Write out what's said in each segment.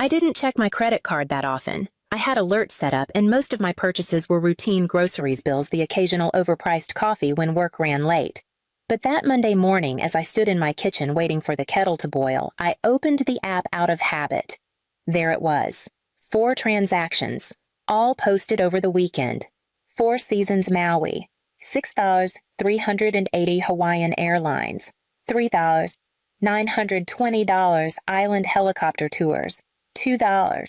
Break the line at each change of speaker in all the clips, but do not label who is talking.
I didn't check my credit card that often. I had alerts set up, and most of my purchases were routine groceries bills, the occasional overpriced coffee when work ran late. But that Monday morning, as I stood in my kitchen waiting for the kettle to boil, I opened the app out of habit. There it was. 4 transactions, all posted over the weekend. 4 Seasons Maui, $6,380 Hawaiian Airlines, $3,920 Island Helicopter Tours, $2,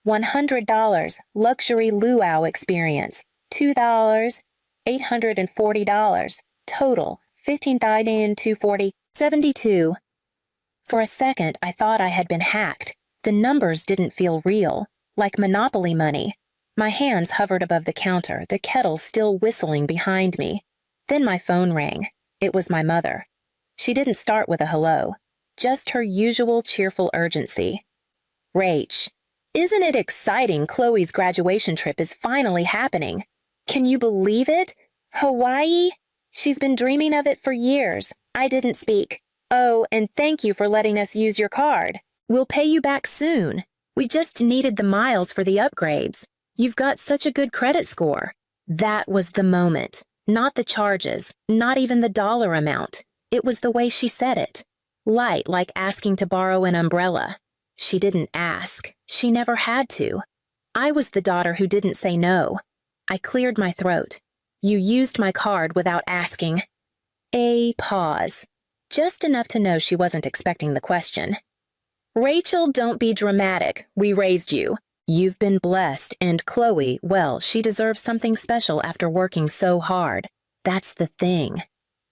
$100 Luxury Luau Experience, $2, $840, total $15,240, 72. For a second, I thought I had been hacked. The numbers didn't feel real, like Monopoly money. My hands hovered above the counter, the kettle still whistling behind me. Then my phone rang. It was my mother. She didn't start with a hello, just her usual cheerful urgency. Rach, isn't it exciting? Chloe's graduation trip is finally happening. Can you believe it? Hawaii? She's been dreaming of it for years. I didn't speak. Oh, and thank you for letting us use your card. We'll pay you back soon. We just needed the miles for the upgrades. You've got such a good credit score. That was the moment. Not the charges, not even the dollar amount. It was the way she said it. Light, like asking to borrow an umbrella. She didn't ask. She never had to. I was the daughter who didn't say no. I cleared my throat. You used my card without asking. A pause. Just enough to know she wasn't expecting the question. Rachel, don't be dramatic. We raised you. You've been blessed, and Chloe, well, she deserves something special after working so hard. That's the thing.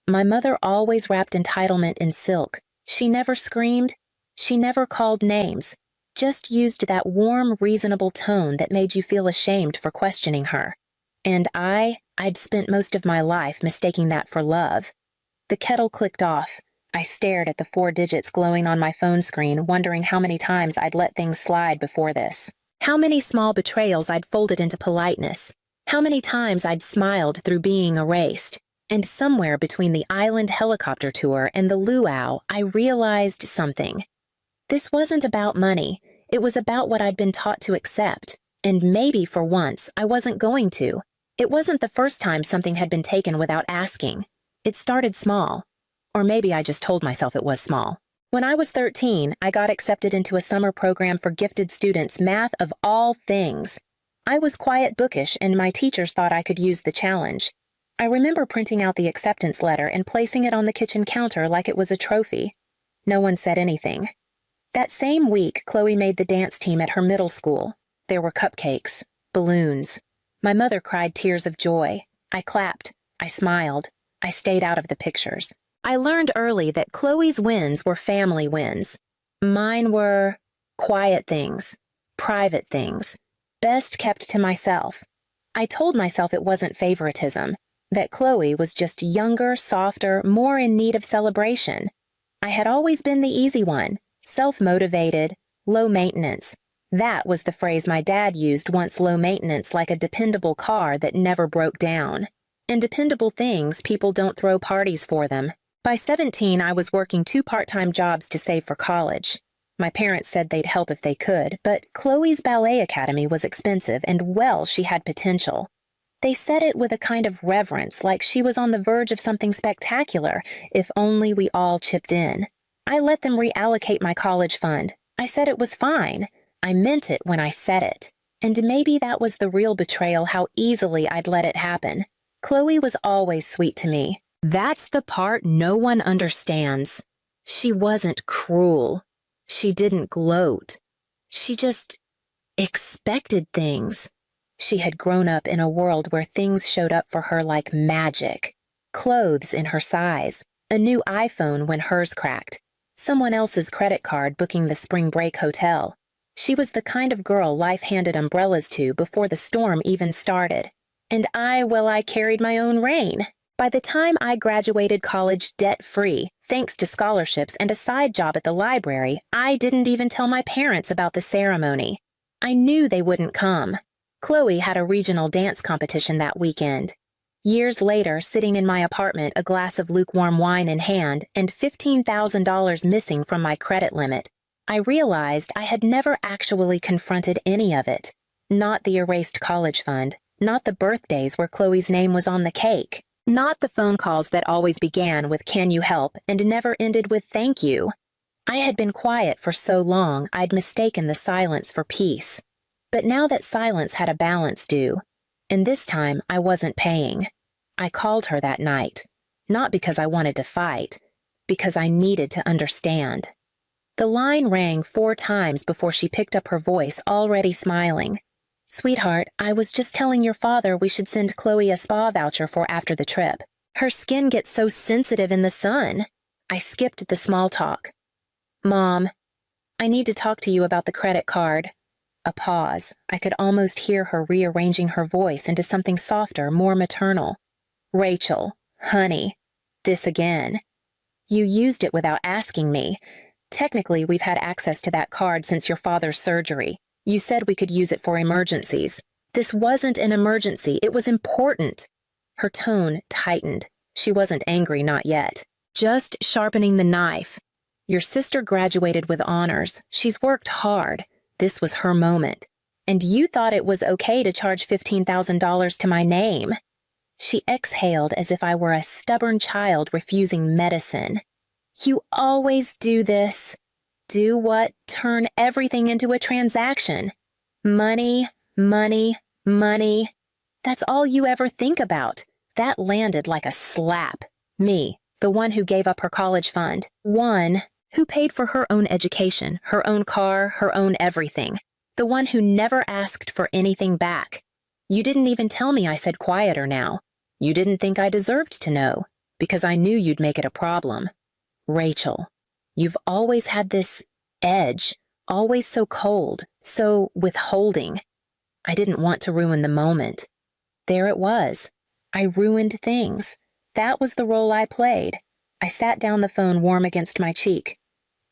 My mother always wrapped entitlement in silk. She never screamed. She never called names. Just used that warm, reasonable tone that made you feel ashamed for questioning her. And I'd spent most of my life mistaking that for love. The kettle clicked off. I stared at the 4 digits glowing on my phone screen, wondering how many times I'd let things slide before this. How many small betrayals I'd folded into politeness. How many times I'd smiled through being erased. And somewhere between the Island Helicopter Tour and the luau, I realized something. This wasn't about money. It was about what I'd been taught to accept. And maybe for once, I wasn't going to. It wasn't the first time something had been taken without asking. It started small. Or maybe I just told myself it was small. When I was 13, I got accepted into a summer program for gifted students, math of all things. I was quiet bookish, and my teachers thought I could use the challenge. I remember printing out the acceptance letter and placing it on the kitchen counter like it was a trophy. No one said anything. That same week, Chloe made the dance team at her middle school. There were cupcakes, balloons. My mother cried tears of joy. I clapped. I smiled. I stayed out of the pictures. I learned early that Chloe's wins were family wins. Mine were quiet things, private things, best kept to myself. I told myself it wasn't favoritism, that Chloe was just younger, softer, more in need of celebration. I had always been the easy one, self-motivated, low maintenance. That was the phrase my dad used once, low maintenance, like a dependable car that never broke down. And dependable things, people don't throw parties for them. By 17, I was working 2 part-time jobs to save for college. My parents said they'd help if they could, but Chloe's ballet academy was expensive and, well, she had potential. They said it with a kind of reverence, like she was on the verge of something spectacular, if only we all chipped in. I let them reallocate my college fund. I said it was fine. I meant it when I said it. And maybe that was the real betrayal, how easily I'd let it happen. Chloe was always sweet to me. That's the part no one understands. She wasn't cruel. She didn't gloat. She just expected things. She had grown up in a world where things showed up for her like magic. Clothes in her size, a new iPhone when hers cracked, someone else's credit card booking the spring break hotel. She was the kind of girl life handed umbrellas to before the storm even started. And I carried my own rain. By the time I graduated college debt-free, thanks to scholarships and a side job at the library, I didn't even tell my parents about the ceremony. I knew they wouldn't come. Chloe had a regional dance competition that weekend. Years later, sitting in my apartment, a glass of lukewarm wine in hand, and $15,000 missing from my credit limit, I realized I had never actually confronted any of it. Not the erased college fund, not the birthdays where Chloe's name was on the cake, not the phone calls that always began with "Can you help?" and never ended with "Thank you." I had been quiet for so long I'd mistaken the silence for peace. But now that silence had a balance due, and this time I wasn't paying. I called her that night, not because I wanted to fight, because I needed to understand. The line rang 4 times before she picked up her voice, already smiling. "Sweetheart, I was just telling your father we should send Chloe a spa voucher for after the trip. Her skin gets so sensitive in the sun." I skipped the small talk. "Mom, I need to talk to you about the credit card." A pause. I could almost hear her rearranging her voice into something softer, more maternal. "Rachel, honey, this again. You used it without asking me. Technically, we've had access to that card since your father's surgery. You said we could use it for emergencies. This wasn't an emergency. It was important." Her tone tightened. She wasn't angry, not yet. Just sharpening the knife. "Your sister graduated with honors. She's worked hard. This was her moment. And you thought it was okay to charge $15,000 to my name." She exhaled as if I were a stubborn child refusing medicine. "You always do this." "Do what? Turn everything into a transaction. Money, money, money. That's all you ever think about." That landed like a slap. Me, the one who gave up her college fund. One who paid for her own education, her own car, her own everything. The one who never asked for anything back. "You didn't even tell me I said quieter now. You didn't think I deserved to know, because I knew you'd make it a problem. Rachel, you've always had this edge, always so cold, so withholding." I didn't want to ruin the moment. There it was. I ruined things. That was the role I played. I sat down the phone warm against my cheek.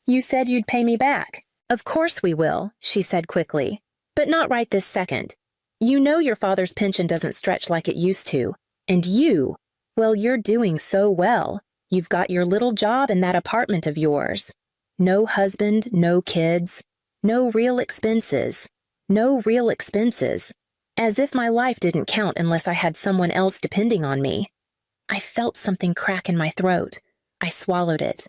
"You said you'd pay me back." "Of course we will," she said quickly. "But not right this second. You know your father's pension doesn't stretch like it used to. And you, well, you're doing so well. You've got your little job in that apartment of yours. No husband, no kids, no real expenses. No real expenses. As if my life didn't count unless I had someone else depending on me." I felt something crack in my throat. I swallowed it.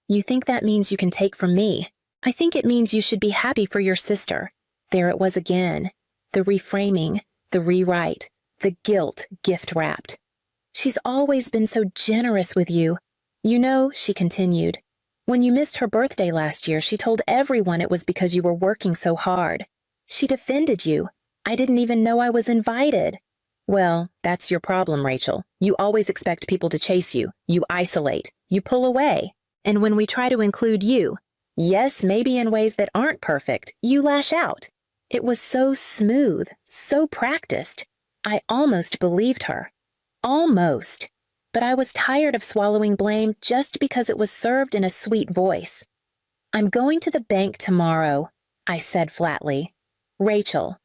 "You think that means you can take from me? I think it means you should be happy for your sister." There it was again. The reframing, the rewrite, the guilt gift-wrapped. "She's always been so generous with you. You know," she continued, "when you missed her birthday last year, she told everyone it was because you were working so hard. She defended you. I didn't even know I was invited." "Well, that's your problem, Rachel. You always expect people to chase you. You isolate. You pull away. And when we try to include you, yes, maybe in ways that aren't perfect, you lash out." It was so smooth, so practiced. I almost believed her. Almost. But I was tired of swallowing blame just because it was served in a sweet voice. "I'm going to the bank tomorrow," I said flatly. "Rachel,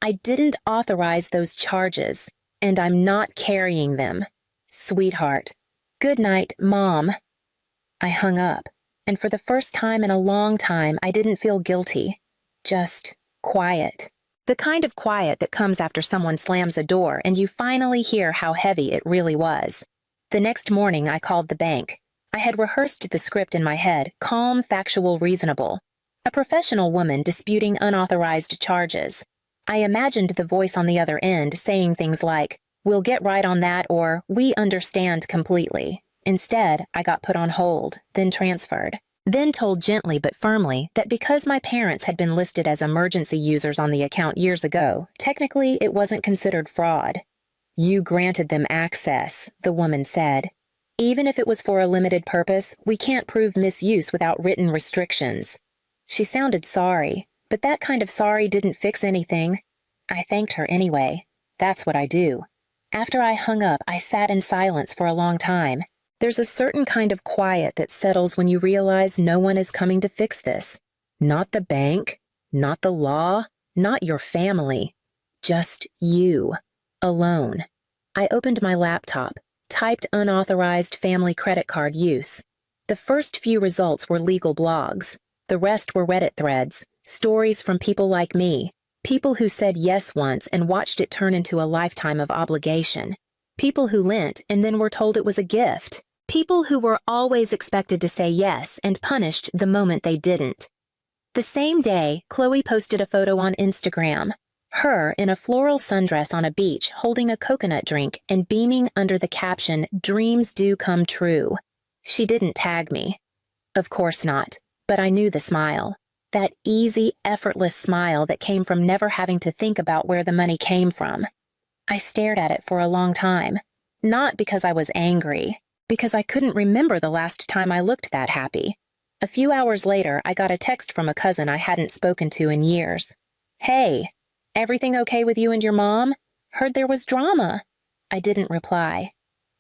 I didn't authorize those charges, and I'm not carrying them. Sweetheart. Good night, Mom." I hung up, and for the first time in a long time, I didn't feel guilty. Just quiet. The kind of quiet that comes after someone slams a door and you finally hear how heavy it really was. The next morning, I called the bank. I had rehearsed the script in my head, calm, factual, reasonable. A professional woman disputing unauthorized charges. I imagined the voice on the other end saying things like, "We'll get right on that," or "We understand completely." Instead, I got put on hold, then transferred. Then told gently but firmly that because my parents had been listed as emergency users on the account years ago, technically it wasn't considered fraud. "You granted them access," the woman said. "Even if it was for a limited purpose, we can't prove misuse without written restrictions." She sounded sorry, but that kind of sorry didn't fix anything. I thanked her anyway. That's what I do. After I hung up, I sat in silence for a long time. There's a certain kind of quiet that settles when you realize no one is coming to fix this. Not the bank, not the law, not your family. Just you. Alone. I opened my laptop, typed unauthorized family credit card use. The first few results were legal blogs. The rest were Reddit threads, stories from people like me, people who said yes once and watched it turn into a lifetime of obligation, people who lent and then were told it was a gift, people who were always expected to say yes and punished the moment they didn't. The same day, Chloe posted a photo on Instagram, her in a floral sundress on a beach holding a coconut drink and beaming under the caption, "Dreams do come true." She didn't tag me. Of course not, but I knew the smile. That easy, effortless smile that came from never having to think about where the money came from. I stared at it for a long time, not because I was angry, because I couldn't remember the last time I looked that happy. A few hours later, I got a text from a cousin I hadn't spoken to in years. "Hey, everything okay with you and your mom? Heard there was drama." I didn't reply.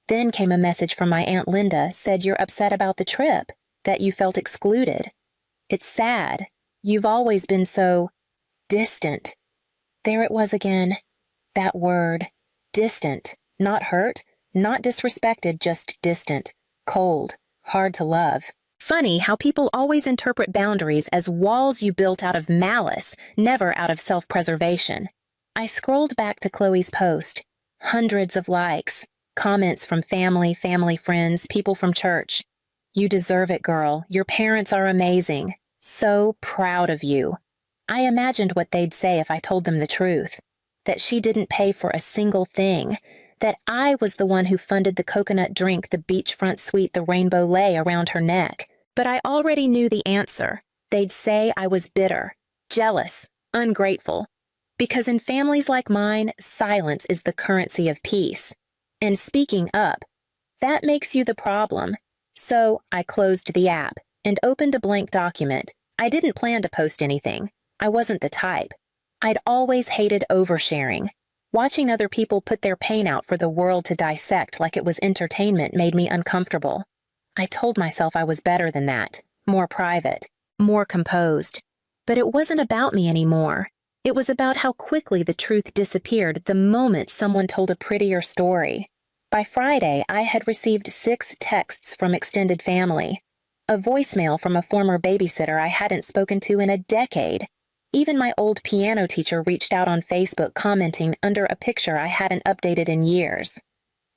Then came a message from my Aunt Linda, said you're upset about the trip, that you felt excluded. It's sad. You've always been so distant. There it was again. That word. Distant. Not hurt, not disrespected, just distant. Cold. Hard to love. Funny how people always interpret boundaries as walls you built out of malice, never out of self-preservation. I scrolled back to Chloe's post. Hundreds of likes. Comments from family, friends, people from church. "You deserve it, girl. Your parents are amazing. So proud of you." I imagined what they'd say if I told them the truth. That she didn't pay for a single thing. That I was the one who funded the coconut drink, the beachfront suite, the rainbow lei around her neck. But I already knew the answer. They'd say I was bitter, jealous, ungrateful. Because in families like mine, silence is the currency of peace. And speaking up, that makes you the problem. So I closed the app and opened a blank document. I didn't plan to post anything. I wasn't the type. I'd always hated oversharing. Watching other people put their pain out for the world to dissect like it was entertainment made me uncomfortable. I told myself I was better than that, more private, more composed. But it wasn't about me anymore. It was about how quickly the truth disappeared the moment someone told a prettier story. By Friday, I had received 6 texts from extended family. A voicemail from a former babysitter I hadn't spoken to in a decade. Even my old piano teacher reached out on Facebook commenting under a picture I hadn't updated in years.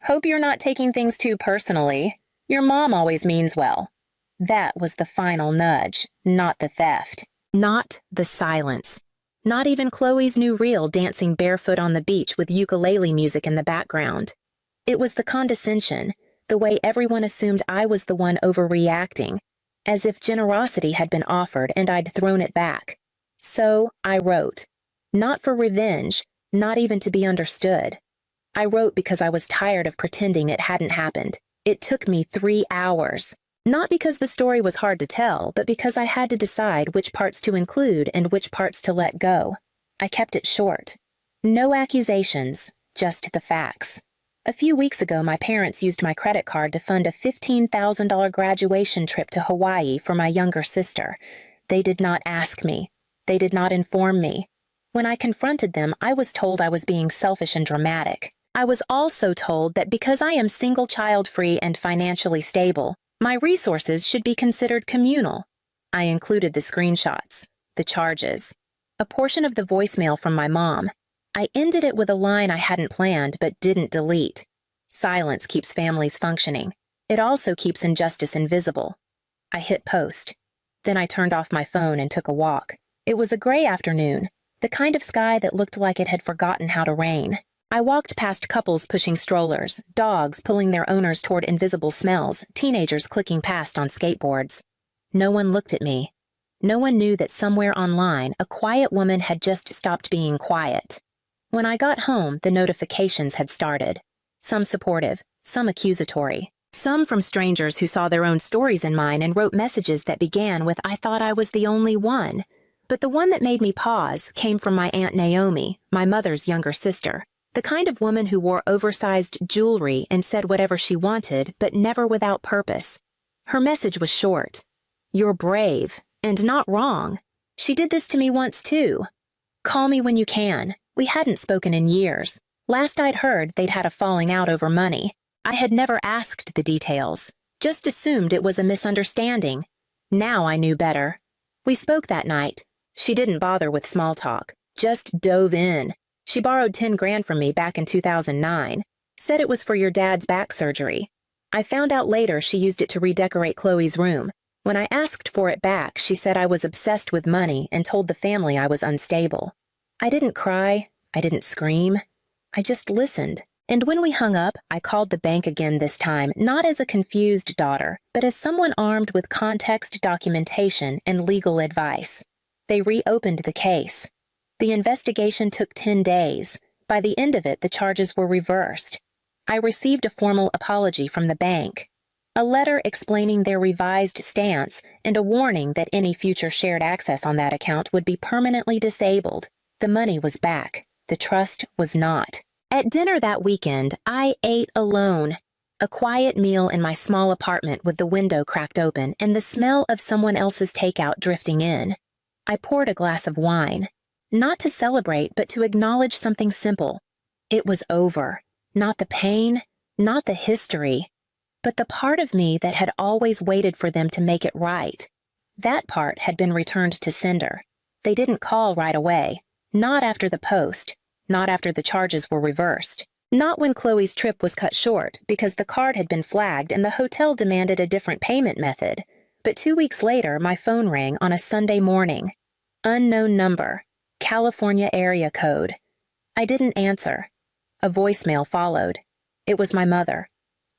"Hope you're not taking things too personally. Your mom always means well." That was the final nudge, not the theft. Not the silence. Not even Chloe's new reel dancing barefoot on the beach with ukulele music in the background. It was the condescension, the way everyone assumed I was the one overreacting, as if generosity had been offered and I'd thrown it back. So I wrote. Not for revenge, not even to be understood. I wrote because I was tired of pretending it hadn't happened. It took me 3 hours. Not because the story was hard to tell, but because I had to decide which parts to include and which parts to let go. I kept it short. No accusations, just the facts. A few weeks ago, my parents used my credit card to fund a $15,000 graduation trip to Hawaii for my younger sister. They did not ask me. They did not inform me. When I confronted them, I was told I was being selfish and dramatic. I was also told that because I am single child-free and financially stable, my resources should be considered communal. I included the screenshots, the charges, a portion of the voicemail from my mom. I ended it with a line I hadn't planned but didn't delete. Silence keeps families functioning. It also keeps injustice invisible. I hit post. Then I turned off my phone and took a walk. It was a gray afternoon, the kind of sky that looked like it had forgotten how to rain. I walked past couples pushing strollers, dogs pulling their owners toward invisible smells, teenagers clicking past on skateboards. No one looked at me. No one knew that somewhere online, a quiet woman had just stopped being quiet. When I got home, the notifications had started. Some supportive, some accusatory. Some from strangers who saw their own stories in mine and wrote messages that began with "I thought I was the only one." But the one that made me pause came from my Aunt Naomi, my mother's younger sister. The kind of woman who wore oversized jewelry and said whatever she wanted, but never without purpose. Her message was short. "You're brave, and not wrong. She did this to me once too. Call me when you can." We hadn't spoken in years. Last I'd heard, they'd had a falling out over money. I had never asked the details, just assumed it was a misunderstanding. Now I knew better. We spoke that night. She didn't bother with small talk, just dove in. She borrowed 10 grand from me back in 2009, said it was for your dad's back surgery. I found out later she used it to redecorate Chloe's room. When I asked for it back, she said I was obsessed with money and told the family I was unstable. I didn't cry. I didn't scream. I just listened. And when we hung up, I called the bank again this time, not as a confused daughter, but as someone armed with context documentation and legal advice. They reopened the case. The investigation took 10 days. By the end of it, the charges were reversed. I received a formal apology from the bank, a letter explaining their revised stance, and a warning that any future shared access on that account would be permanently disabled. The money was back. The trust was not. At dinner that weekend, I ate alone. A quiet meal in my small apartment with the window cracked open and the smell of someone else's takeout drifting in. I poured a glass of wine, not to celebrate, but to acknowledge something simple. It was over. Not the pain, not the history, but the part of me that had always waited for them to make it right. That part had been returned to sender. They didn't call right away. Not after the post. Not after the charges were reversed. Not when Chloe's trip was cut short because the card had been flagged and the hotel demanded a different payment method. But 2 weeks later, my phone rang on a Sunday morning. Unknown number. California area code. I didn't answer. A voicemail followed. It was my mother.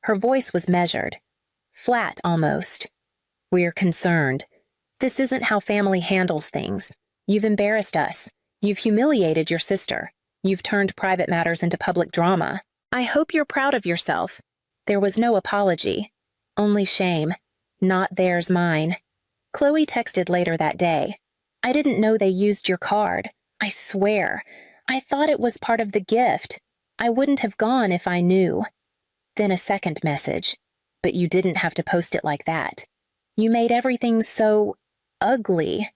Her voice was measured. Flat, almost. We're concerned. This isn't how family handles things. You've embarrassed us. You've humiliated your sister. You've turned private matters into public drama. I hope you're proud of yourself. There was no apology. Only shame. Not theirs, mine. Chloe texted later that day. I didn't know they used your card. I swear. I thought it was part of the gift. I wouldn't have gone if I knew. Then a second message. But you didn't have to post it like that. You made everything so ugly.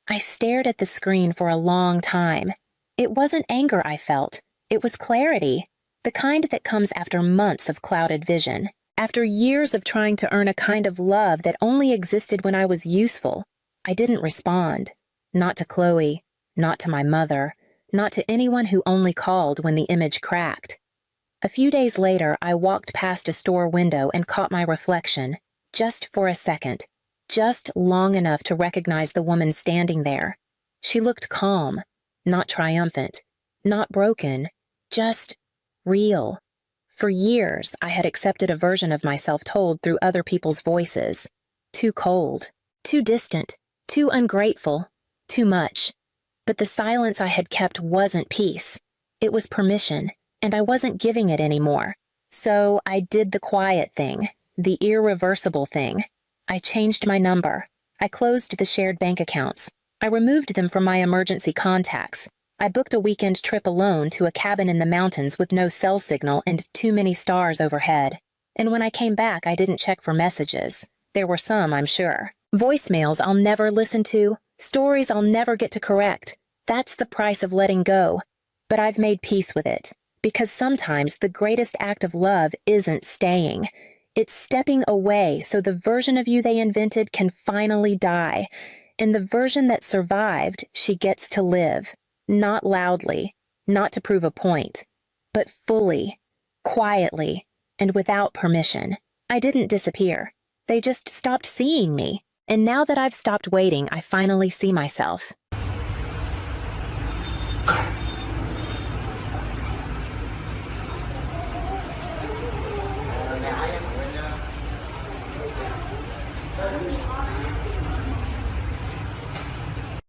I stared at the screen for a long time. It wasn't anger I felt. It was clarity. The kind that comes after months of clouded vision. After years of trying to earn a kind of love that only existed when I was useful. I didn't respond. Not to Chloe. Not to my mother. Not to anyone who only called when the image cracked. A few days later, I walked past a store window and caught my reflection, just for a second, just long enough to recognize the woman standing there. She looked calm, not triumphant, not broken, just real. For years, I had accepted a version of myself told through other people's voices. Too cold, too distant, too ungrateful, too much. But the silence I had kept wasn't peace. It was permission, and I wasn't giving it anymore. So I did the quiet thing, the irreversible thing. I changed my number. I closed the shared bank accounts. I removed them from my emergency contacts. I booked a weekend trip alone to a cabin in the mountains with no cell signal and too many stars overhead. And when I came back, I didn't check for messages. There were some, I'm sure. Voicemails I'll never listen to. Stories I'll never get to correct. That's the price of letting go. But I've made peace with it. Because sometimes the greatest act of love isn't staying. It's stepping away so the version of you they invented can finally die. And the version that survived, she gets to live. Not loudly, not to prove a point, but fully, quietly, and without permission. I didn't disappear. They just stopped seeing me. And now that I've stopped waiting, I finally see myself.